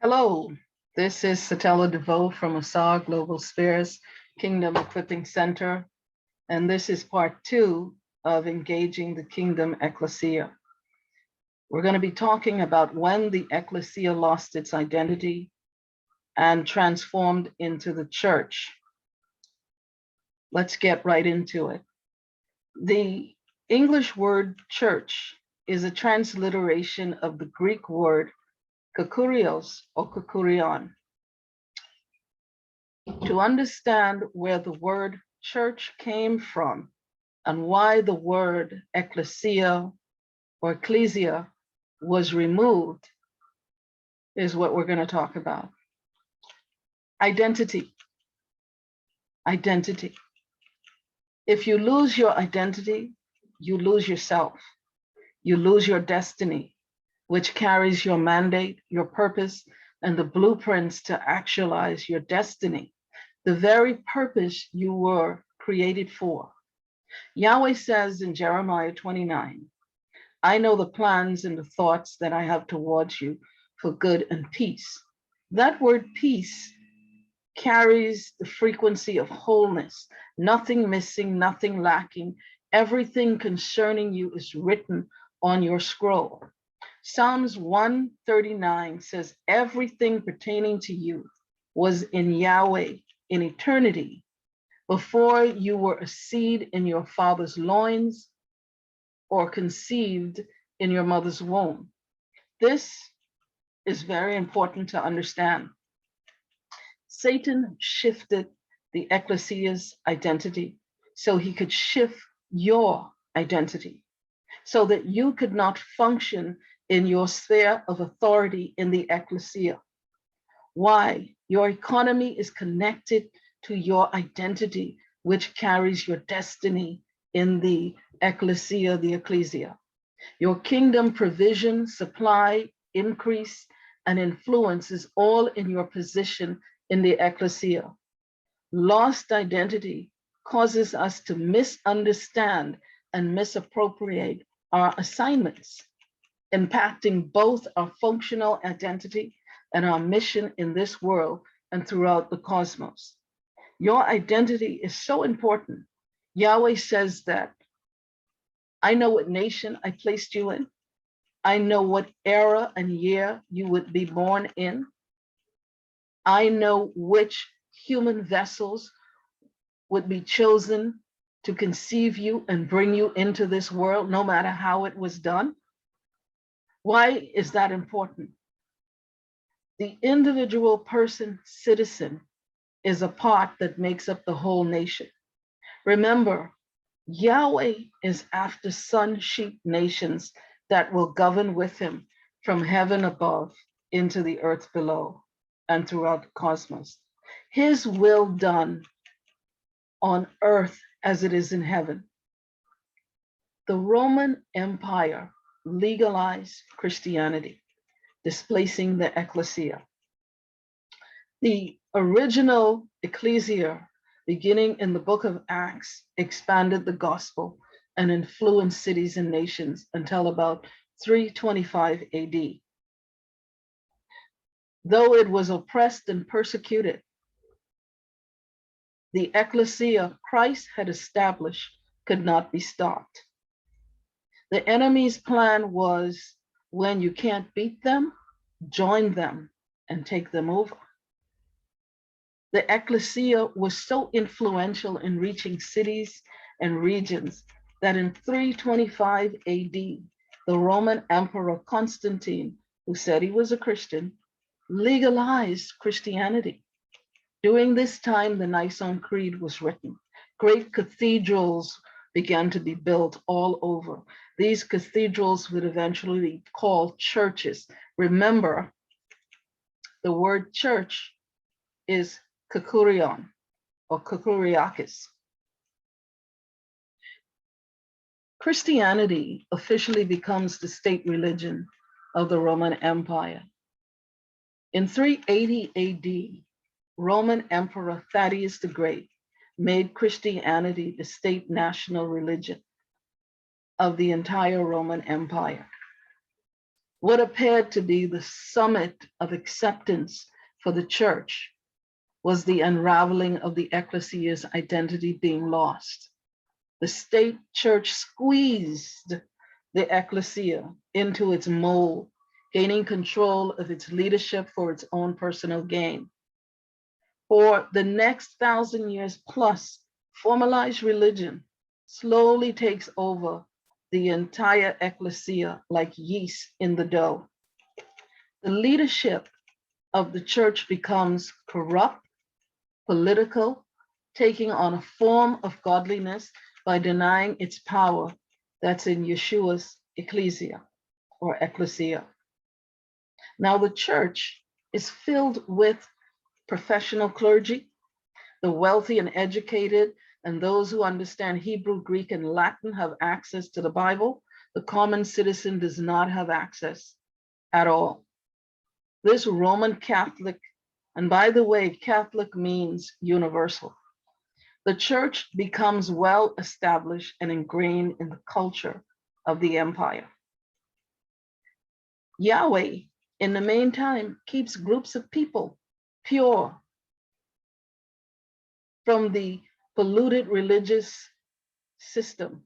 Hello, this is Satella DeVoe from ASAR Global Spheres Kingdom Equipping Center, and this is part 2 of Engaging the Kingdom Ekklesia. We're going to be talking about when the Ekklesia lost its identity and transformed into the church. Let's get right into it. The English word church is a transliteration of the Greek word kyriakos or kyriakon. To understand where the word church came from and why the word ekklesia or ekklesia was removed is what we're going to talk about. Identity. Identity. If you lose your identity, you lose yourself. You lose your destiny, which carries your mandate, your purpose, and the blueprints to actualize your destiny, the very purpose you were created for. Yahweh says in Jeremiah 29, I know the plans and the thoughts that I have towards you for good and peace. That word peace carries the frequency of wholeness, nothing missing, nothing lacking. Everything concerning you is written on your scroll. Psalms 139 says, everything pertaining to you was in Yahweh in eternity, before you were a seed in your father's loins or conceived in your mother's womb. This is very important to understand. Satan shifted the Ekklesia's identity so he could shift your identity, so that you could not function in your sphere of authority in the Ekklesia. Why? Your economy is connected to your identity, which carries your destiny in the Ekklesia, the Ekklesia. Your kingdom provision, supply, increase, and influence is all in your position in the Ekklesia. Lost identity causes us to misunderstand and misappropriate our assignments, impacting both our functional identity and our mission in this world and throughout the cosmos. Your identity is so important. Yahweh says that, I know what nation I placed you in. I know what era and year you would be born in. I know which human vessels would be chosen to conceive you and bring you into this world, no matter how it was done. Why is that important? The individual person, citizen, is a part that makes up the whole nation. Remember, Yahweh is after sun sheep nations that will govern with him from heaven above into the earth below and throughout the cosmos. His will done on earth as it is in heaven. The Roman Empire legalized Christianity, displacing the Ekklesia. The original Ekklesia, beginning in the book of Acts, expanded the gospel and influenced cities and nations until about 325 AD. Though it was oppressed and persecuted, the Ekklesia Christ had established could not be stopped. The enemy's plan was, when you can't beat them, join them and take them over. The Ekklesia was so influential in reaching cities and regions that in 325 AD, the Roman Emperor Constantine, who said he was a Christian, legalized Christianity. During this time, the Nicene Creed was written. Great cathedrals began to be built all over. These cathedrals would eventually be called churches. Remember, the word church is kyriakon or kyriakos. Christianity officially becomes the state religion of the Roman Empire. In 380 AD, Roman Emperor Thaddeus the Great made Christianity the state national religion of the entire Roman Empire. What appeared to be the summit of acceptance for the church was the unraveling of the Ecclesia's identity being lost. The state church squeezed the Ekklesia into its mold, gaining control of its leadership for its own personal gain. For the next 1,000 years plus, formalized religion slowly takes over the entire Ekklesia like yeast in the dough. The leadership of the church becomes corrupt, political, taking on a form of godliness by denying its power that's in Yeshua's Ekklesia or Ekklesia. Now the church is filled with professional clergy, the wealthy and educated, and those who understand Hebrew, Greek, and Latin have access to the Bible. The common citizen does not have access at all. This Roman Catholic, and by the way, Catholic means universal. The church becomes well established and ingrained in the culture of the empire. Yahweh, in the meantime, keeps groups of people pure from the polluted religious system.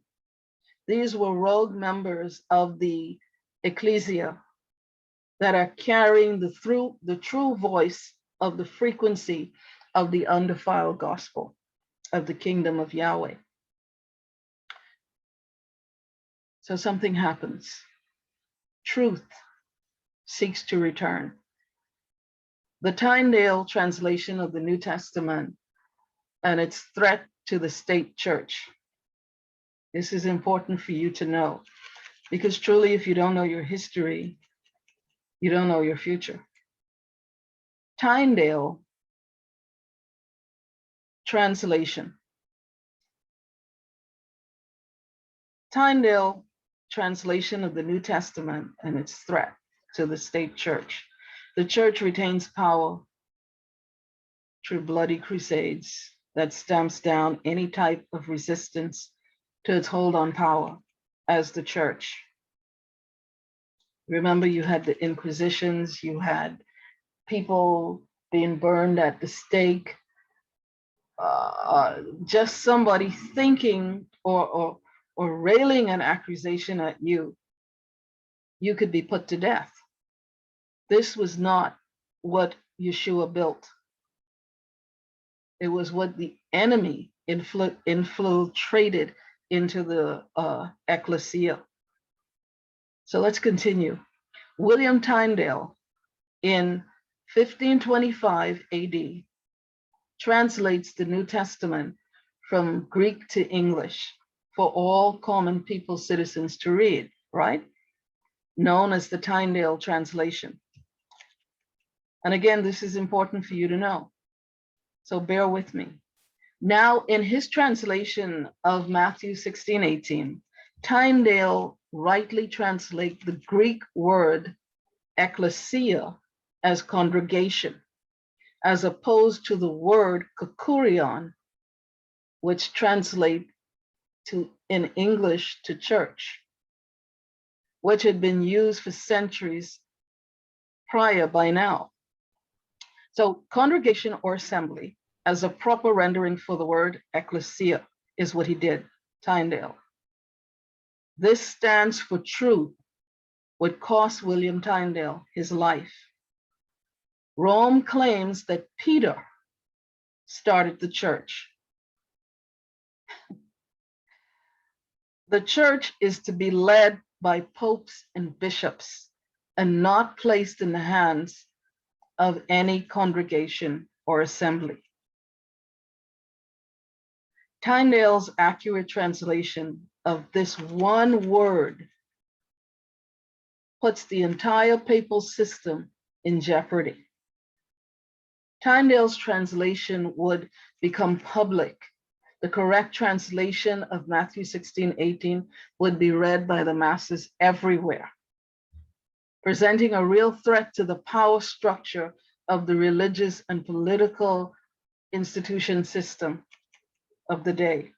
These were rogue members of the Ekklesia that are carrying the true voice of the frequency of the undefiled gospel of the kingdom of Yahweh. So something happens. Truth seeks to return. The Tyndale translation of the New Testament and its threat to the state church. This is important for you to know, because truly, if you don't know your history, you don't know your future. Tyndale translation. Tyndale translation of the New Testament and its threat to the state church. The church retains power through bloody crusades that stamps down any type of resistance to its hold on power as the church. Remember, you had the Inquisitions, you had people being burned at the stake, just somebody thinking or railing an accusation at you, you could be put to death. This was not what Yeshua built. It was what the enemy infiltrated into the Ekklesia. So let's continue. William Tyndale in 1525 AD translates the New Testament from Greek to English for all common people, citizens to read, right? Known as the Tyndale translation. And again, this is important for you to know. So bear with me. Now, in his translation of Matthew 16:18, Tyndale rightly translates the Greek word ekklesia as congregation, as opposed to the word kyriakon, which translate to in English to church, which had been used for centuries prior by now. So congregation or assembly as a proper rendering for the word ekklesia is what he did, Tyndale. This stands for truth, what cost William Tyndale his life. Rome claims that Peter started the church. The church is to be led by popes and bishops and not placed in the hands of any congregation or assembly. Tyndale's accurate translation of this one word puts the entire papal system in jeopardy. Tyndale's translation would become public. The correct translation of Matthew 16:18 would be read by the masses everywhere, presenting a real threat to the power structure of the religious and political institution system of the day.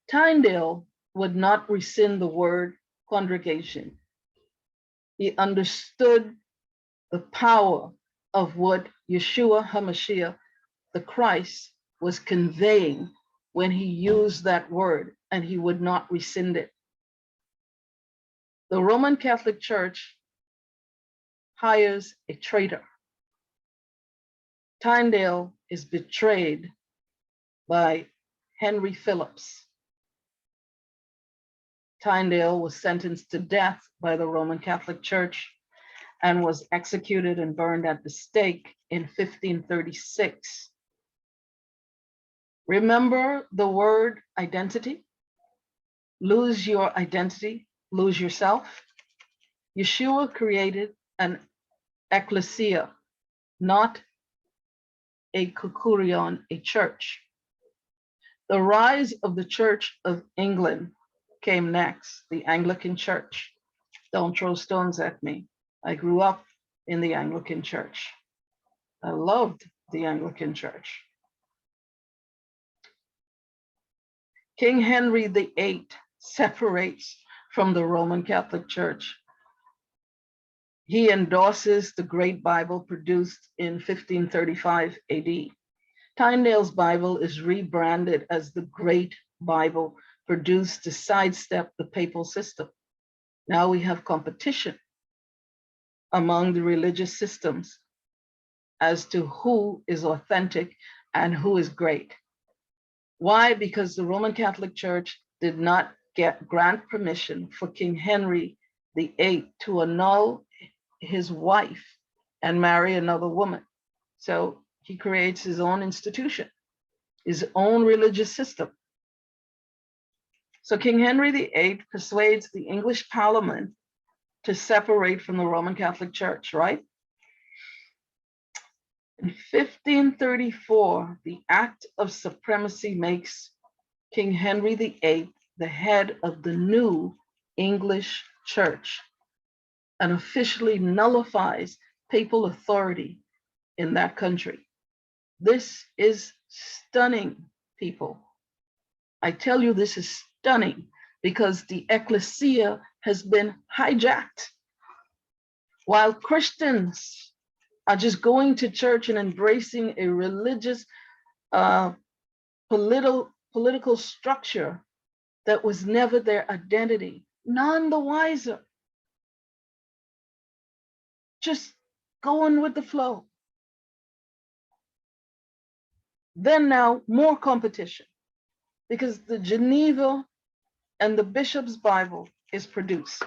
Tyndale would not rescind the word congregation. He understood the power of what Yeshua HaMashiach, the Christ, was conveying when he used that word, and he would not rescind it. The Roman Catholic Church hires a traitor. Tyndale is betrayed by Henry Phillips. Tyndale was sentenced to death by the Roman Catholic Church and was executed and burned at the stake in 1536. Remember the word identity? Lose your identity, lose yourself. Yeshua created an Ekklesia, not a kyriakon, a church. The rise of the Church of England came next, the Anglican Church. Don't throw stones at me. I grew up in the Anglican Church. I loved the Anglican Church. King Henry VIII separates from the Roman Catholic Church. He endorses the Great Bible produced in 1535 AD. Tyndale's Bible is rebranded as the Great Bible, produced to sidestep the papal system. Now we have competition among the religious systems as to who is authentic and who is great. Why? Because the Roman Catholic Church did not grant permission for King Henry VIII to annul his wife and marry another woman. So he creates his own institution, his own religious system. So King Henry VIII persuades the English Parliament to separate from the Roman Catholic Church, right? In 1534, the Act of Supremacy makes King Henry VIII the head of the new English Church and officially nullifies papal authority in that country. This is stunning, people. I tell you, this is stunning because the Ekklesia has been hijacked. While Christians are just going to church and embracing a religious, political structure that was never their identity, none the wiser. Just going with the flow. Then now more competition because the Geneva and the Bishop's Bible is produced.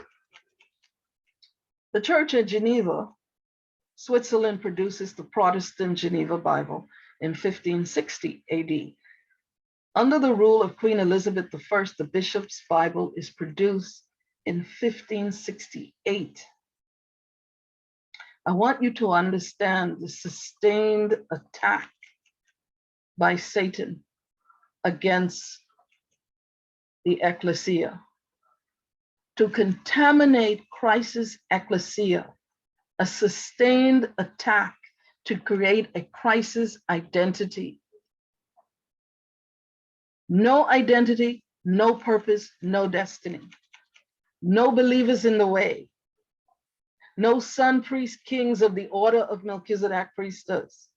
The church at Geneva, Switzerland, produces the Protestant Geneva Bible in 1560 AD. Under the rule of Queen Elizabeth I, the Bishop's Bible is produced in 1568. I want you to understand the sustained attack by Satan against the Ekklesia to contaminate Christ's Ekklesia, a sustained attack to create a crisis identity. No identity, no purpose, no destiny. No believers in the way. No son, priest, kings of the order of Melchizedek priesthoods.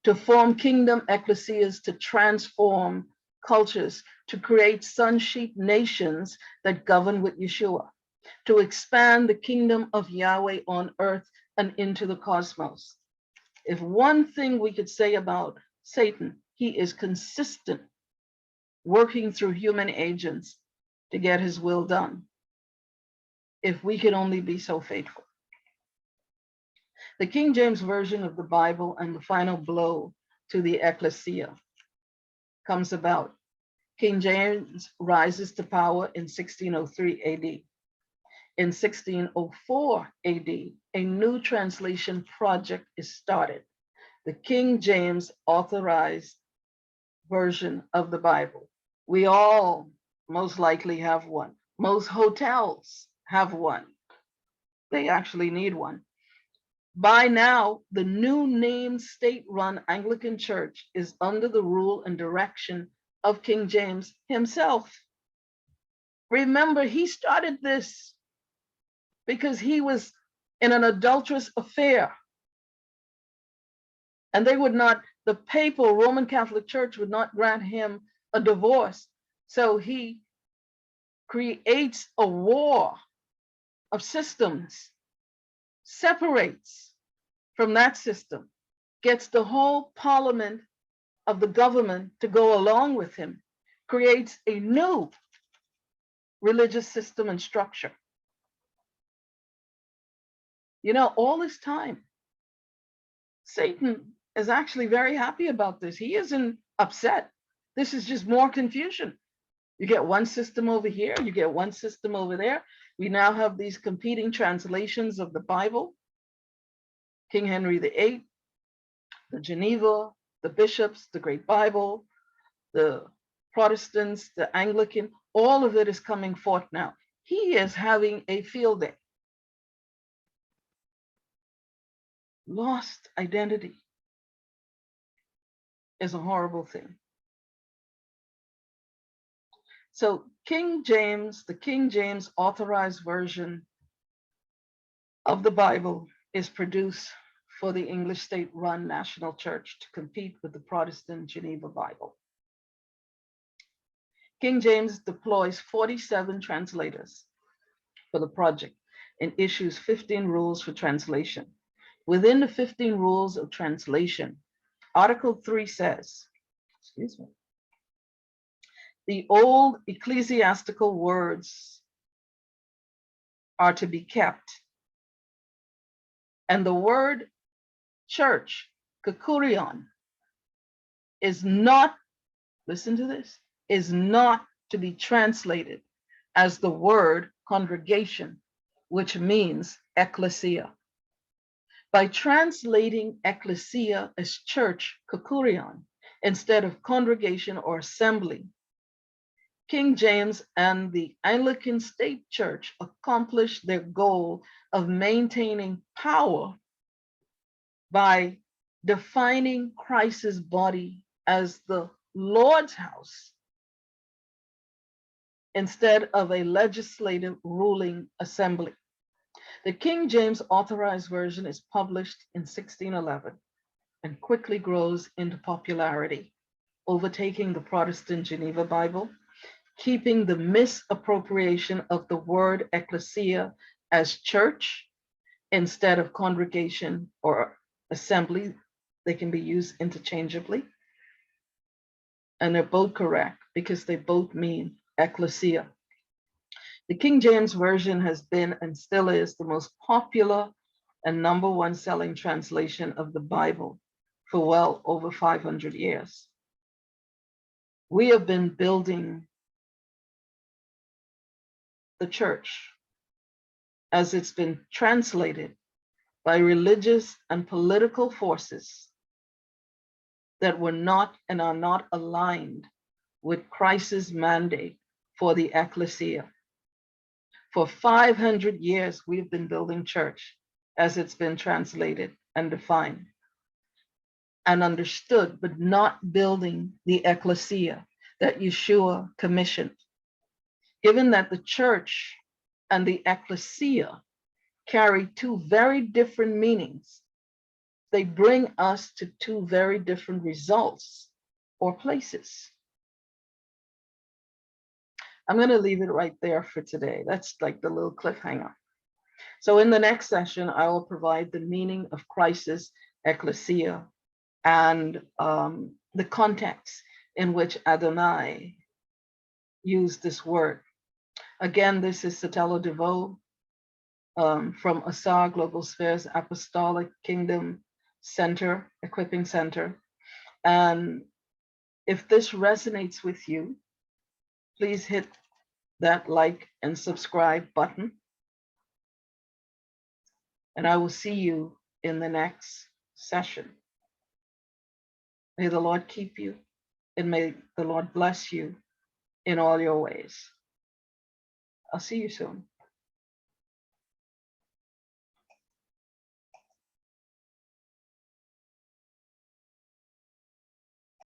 To form kingdom ecclesias, to transform cultures, to create son sheep nations that govern with Yeshua, to expand the kingdom of Yahweh on earth and into the cosmos. If one thing we could say about Satan, he is consistent, working through human agents to get his will done. If we could only be so faithful. The King James Version of the Bible and the final blow to the Ekklesia comes about. King James rises to power in 1603 AD. In 1604 AD, a new translation project is started. The King James Authorized Version of the Bible. We all most likely have one. Most hotels have one. They actually need one. By now, the new named state-run Anglican Church is under the rule and direction of King James himself. Remember, he started this. because he was in an adulterous affair. And they would not, the papal Roman Catholic Church would not grant him a divorce. So he creates a war of systems, separates from that system, gets the whole parliament of the government to go along with him, creates a new religious system and structure. You know, all this time, Satan is actually very happy about this. He isn't upset. This is just more confusion. You get one system over here, you get one system over there. We now have these competing translations of the Bible. King Henry VIII, the Geneva, the bishops, the Great Bible, the Protestants, the Anglican, all of it is coming forth now. He is having a field day. Lost identity is a horrible thing. So King James, the King James Authorized Version of the Bible is produced for the English state-run national church to compete with the Protestant Geneva Bible. King James deploys 47 translators for the project and issues 15 rules for translation. Within the 15 rules of translation, Article 3 says, excuse me, the old ecclesiastical words are to be kept. And the word church, kyriakon, is not, listen to this, is not to be translated as the word congregation, which means ekklesia. By translating ekklesia as church, kyriakon, instead of congregation or assembly, King James and the Anglican State Church accomplished their goal of maintaining power by defining Christ's body as the Lord's house instead of a legislative ruling assembly. The King James Authorized Version is published in 1611 and quickly grows into popularity, overtaking the Protestant Geneva Bible, keeping the misappropriation of the word ecclesia as church instead of congregation or assembly. They can be used interchangeably. And they're both correct because they both mean ecclesia. The King James Version has been and still is the most popular and #1 selling translation of the Bible for well over 500 years. We have been building the church as it's been translated by religious and political forces that were not and are not aligned with Christ's mandate for the ecclesia. For 500 years, we've been building church as it's been translated and defined and understood, but not building the ecclesia that Yeshua commissioned. Given that the church and the ecclesia carry two very different meanings, they bring us to two very different results or places. I'm going to leave it right there for today. That's like the little cliffhanger. So in the next session, I will provide the meaning of Christ's ecclesia and the context in which Adonai used this word. Again, this is Sotelo DeVoe from ASAR Global Spheres Apostolic Kingdom Center, Equipping Center. And if this resonates with you, please hit that like and subscribe button. And I will see you in the next session. May the Lord keep you, and may the Lord bless you in all your ways. I'll see you soon.